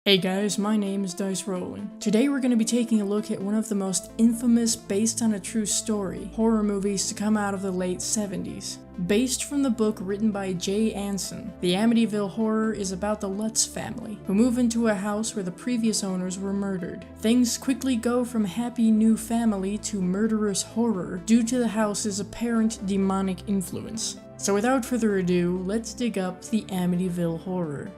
Hey guys, my name is Dice Rolling. Today we're going to be taking a look at one of the most infamous, based on a true story, horror movies to come out of the late 70s. Based from the book written by Jay Anson, the Amityville Horror is about the Lutz family, who move into a house where the previous owners were murdered. Things quickly go from happy new family to murderous horror due to the house's apparent demonic influence. So without further ado, let's dig up the Amityville Horror.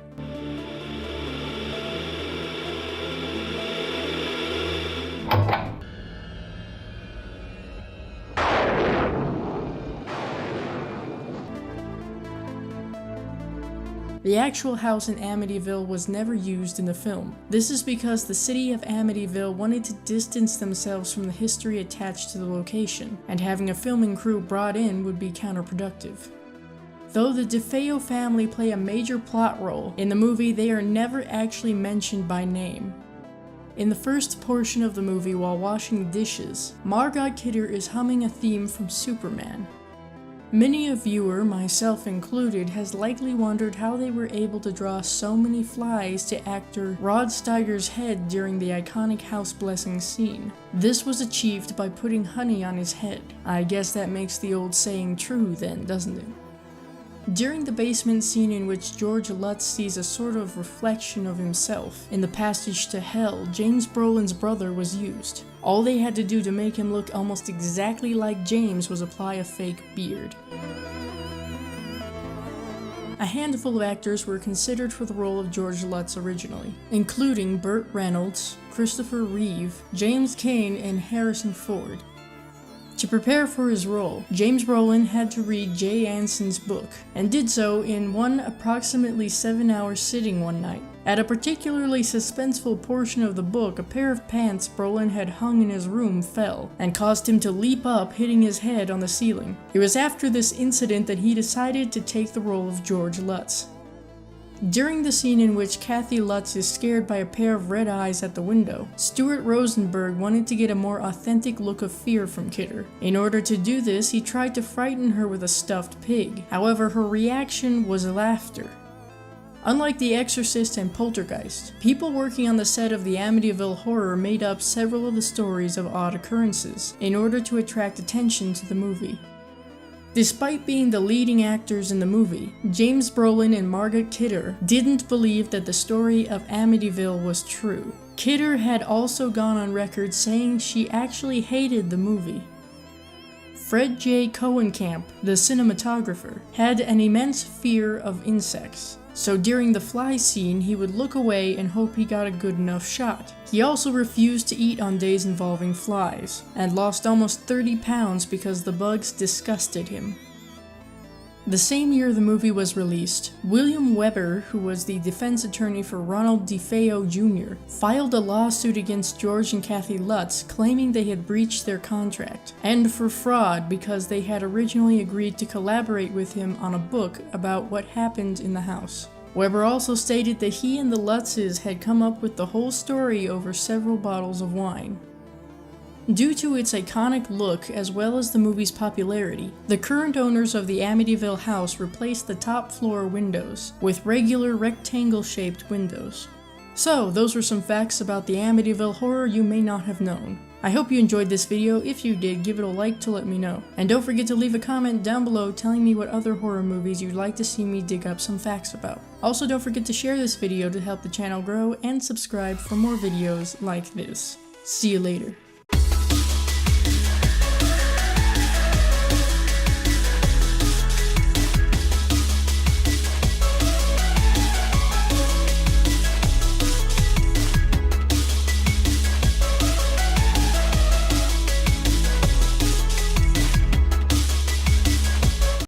The actual house in Amityville was never used in the film. This is because the city of Amityville wanted to distance themselves from the history attached to the location, and having a filming crew brought in would be counterproductive. Though the DeFeo family play a major plot role, in the movie they are never actually mentioned by name. In the first portion of the movie while washing dishes, Margot Kidder is humming a theme from Superman. Many a viewer, myself included, has likely wondered how they were able to draw so many flies to actor Rod Steiger's head during the iconic house blessing scene. This was achieved by putting honey on his head. I guess that makes the old saying true then, doesn't it? During the basement scene in which George Lutz sees a sort of reflection of himself in the passage to hell, James Brolin's brother was used. All they had to do to make him look almost exactly like James was apply a fake beard. A handful of actors were considered for the role of George Lutz originally, including Burt Reynolds, Christopher Reeve, James Cain, and Harrison Ford. To prepare for his role, James Brolin had to read Jay Anson's book, and did so in one approximately 7-hour sitting one night. At a particularly suspenseful portion of the book, a pair of pants Brolin had hung in his room fell, and caused him to leap up, hitting his head on the ceiling. It was after this incident that he decided to take the role of George Lutz. During the scene in which Kathy Lutz is scared by a pair of red eyes at the window, Stuart Rosenberg wanted to get a more authentic look of fear from Kidder. In order to do this, he tried to frighten her with a stuffed pig. However, her reaction was laughter. Unlike The Exorcist and Poltergeist, people working on the set of the Amityville Horror made up several of the stories of odd occurrences in order to attract attention to the movie. Despite being the leading actors in the movie, James Brolin and Margot Kidder didn't believe that the story of Amityville was true. Kidder had also gone on record saying she actually hated the movie. Fred J. Cohenkamp, the cinematographer, had an immense fear of insects. So during the fly scene, he would look away and hope he got a good enough shot. He also refused to eat on days involving flies, and lost almost 30 pounds because the bugs disgusted him. The same year the movie was released, William Weber, who was the defense attorney for Ronald DeFeo Jr., filed a lawsuit against George and Kathy Lutz, claiming they had breached their contract, and for fraud because they had originally agreed to collaborate with him on a book about what happened in the house. Weber also stated that he and the Lutzes had come up with the whole story over several bottles of wine. Due to its iconic look as well as the movie's popularity, the current owners of the Amityville house replaced the top floor windows with regular rectangle-shaped windows. So, those were some facts about the Amityville Horror you may not have known. I hope you enjoyed this video. If you did, give it a like to let me know. And don't forget to leave a comment down below telling me what other horror movies you'd like to see me dig up some facts about. Also, don't forget to share this video to help the channel grow, and subscribe for more videos like this. See you later.